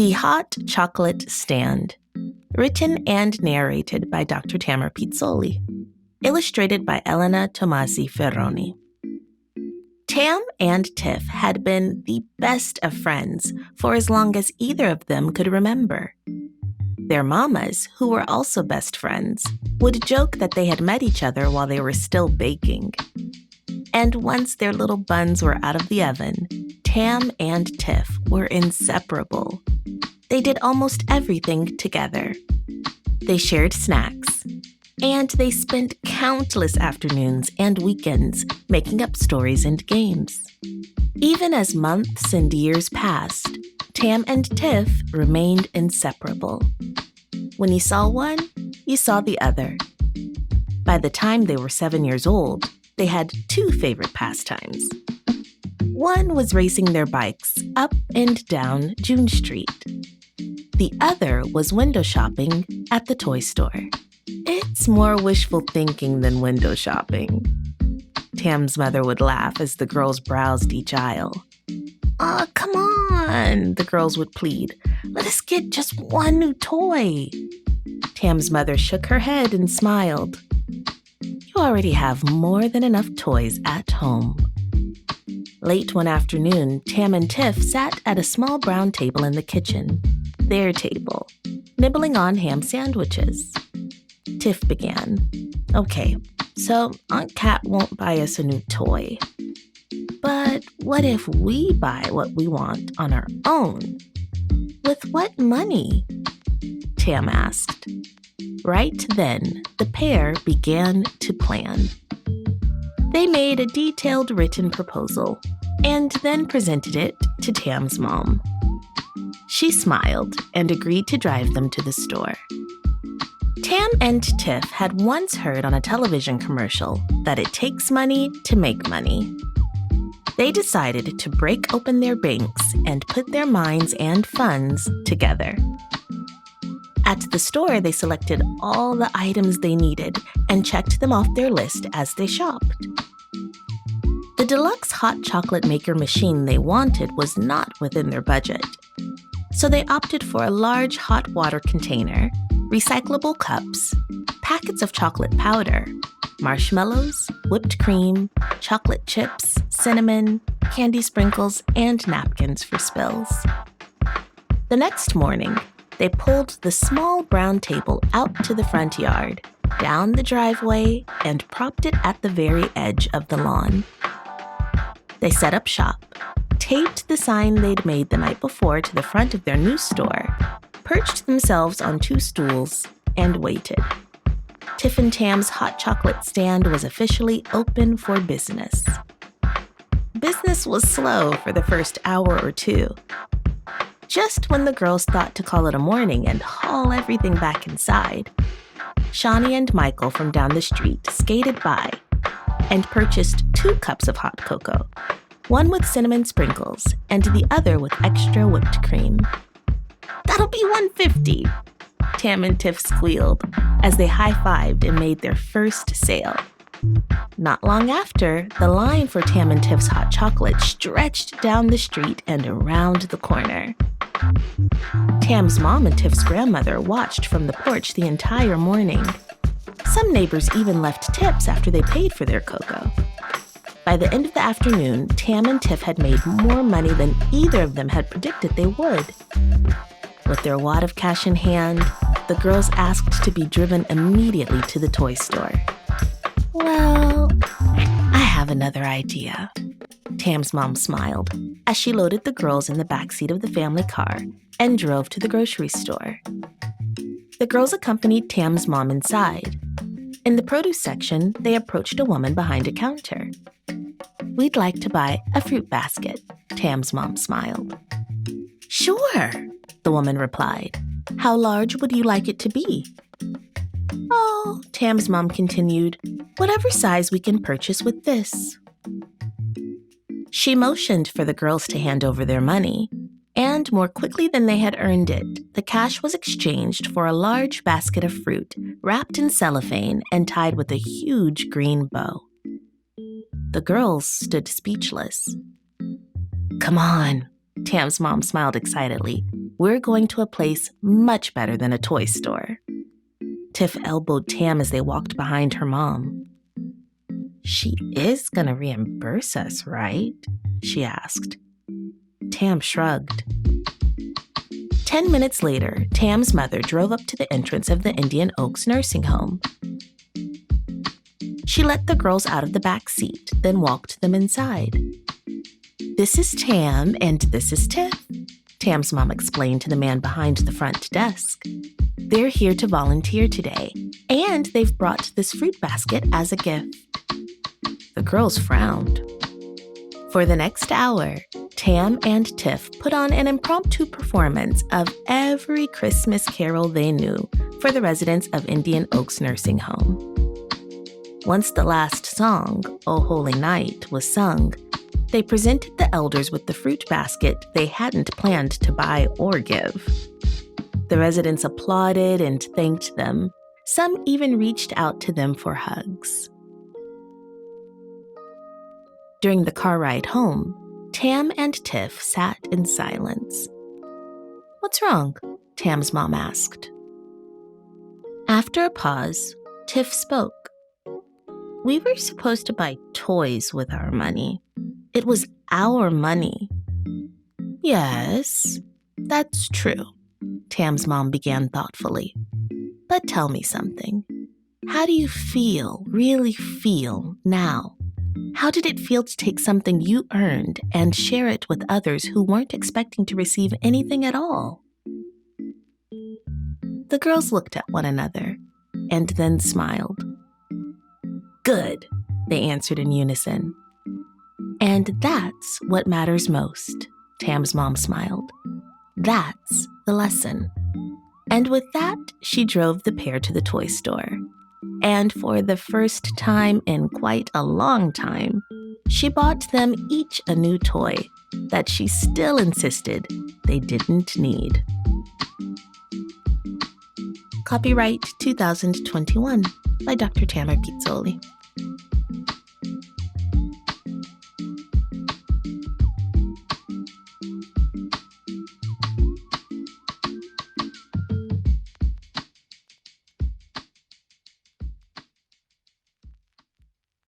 The Hot Chocolate Stand, written and narrated by Dr. Tamara Pizzoli, illustrated by Elena Tommasi Ferroni. Tam and Tiff had been the best of friends for as long as either of them could remember. Their mamas, who were also best friends, would joke that they had met each other while they were still baking. And once their little buns were out of the oven, Tam and Tiff were inseparable. They did almost everything together. They shared snacks, and they spent countless afternoons and weekends making up stories and games. Even as months and years passed, Tam and Tiff remained inseparable. When you saw one, you saw the other. By the time they were 7 years old, they had two favorite pastimes. One was racing their bikes up and down June Street. The other was window shopping at the toy store. It's more wishful thinking than window shopping. Tam's mother would laugh as the girls browsed each aisle. "Aw, come on," the girls would plead. "Let us get just one new toy." Tam's mother shook her head and smiled. "You already have more than enough toys at home." Late one afternoon, Tam and Tiff sat at a small brown table in the kitchen, their table, nibbling on ham sandwiches. Tiff began, "Okay, so Aunt Cat won't buy us a new toy. But what if we buy what we want on our own?" "With what money?" Tam asked. Right then, the pair began to plan. They made a detailed written proposal and then presented it to Tam's mom. She smiled and agreed to drive them to the store. Tam and Tiff had once heard on a television commercial that it takes money to make money. They decided to break open their banks and put their minds and funds together. At the store, they selected all the items they needed and checked them off their list as they shopped. The deluxe hot chocolate maker machine they wanted was not within their budget, so they opted for a large hot water container, recyclable cups, packets of chocolate powder, marshmallows, whipped cream, chocolate chips, cinnamon, candy sprinkles, and napkins for spills. The next morning, they pulled the small brown table out to the front yard, down the driveway, and propped it at the very edge of the lawn. They set up shop, taped the sign they'd made the night before to the front of their new store, perched themselves on two stools, and waited. Tiff and Tam's hot chocolate stand was officially open for business. Business was slow for the first hour or two. Just when the girls thought to call it a morning and haul everything back inside, Shawnee and Michael from down the street skated by and purchased 2 cups of hot cocoa, one with cinnamon sprinkles and the other with extra whipped cream. "That'll be $1.50, Tam and Tiff squealed as they high-fived and made their first sale. Not long after, the line for Tam and Tiff's hot chocolate stretched down the street and around the corner. Tam's mom and Tiff's grandmother watched from the porch the entire morning. Some neighbors even left tips after they paid for their cocoa. By the end of the afternoon, Tam and Tiff had made more money than either of them had predicted they would. With their wad of cash in hand, the girls asked to be driven immediately to the toy store. "Well, I have another idea." Tam's mom smiled as she loaded the girls in the backseat of the family car and drove to the grocery store. The girls accompanied Tam's mom inside. In the produce section, they approached a woman behind a counter. "We'd like to buy a fruit basket," Tam's mom smiled. "Sure," the woman replied. "How large would you like it to be?" "Oh," Tam's mom continued, "whatever size we can purchase with this." She motioned for the girls to hand over their money, and more quickly than they had earned it, the cash was exchanged for a large basket of fruit wrapped in cellophane and tied with a huge green bow. The girls stood speechless. "Come on," Tam's mom smiled excitedly. We're going to a place much better than a toy store." Tiff elbowed Tam as they walked behind her mom. "She is gonna reimburse us, right?" she asked. Tam shrugged. 10 minutes later, Tam's mother drove up to the entrance of the Indian Oaks nursing home. She let the girls out of the back seat, then walked them inside. "This is Tam, and this is Tiff," Tam's mom explained to the man behind the front desk. "They're here to volunteer today, and they've brought this fruit basket as a gift." The girls frowned. For the next hour, Tam and Tiff put on an impromptu performance of every Christmas carol they knew for the residents of Indian Oaks Nursing Home. Once the last song, "O Holy Night," was sung, they presented the elders with the fruit basket they hadn't planned to buy or give. The residents applauded and thanked them. Some even reached out to them for hugs. During the car ride home, Tam and Tiff sat in silence. "What's wrong?" Tam's mom asked. After a pause, Tiff spoke. "We were supposed to buy toys with our money. It was our money." "Yes, that's true," Tam's mom began thoughtfully. "But tell me something. How do you really feel now? How did it feel to take something you earned and share it with others who weren't expecting to receive anything at all?" The girls looked at one another and then smiled. "Good," they answered in unison. "And that's what matters most," Tam's mom smiled. "That's the lesson." And with that, she drove the pair to the toy store. And for the first time in quite a long time, she bought them each a new toy that she still insisted they didn't need. Copyright 2021 by Dr. Tamara Pizzoli.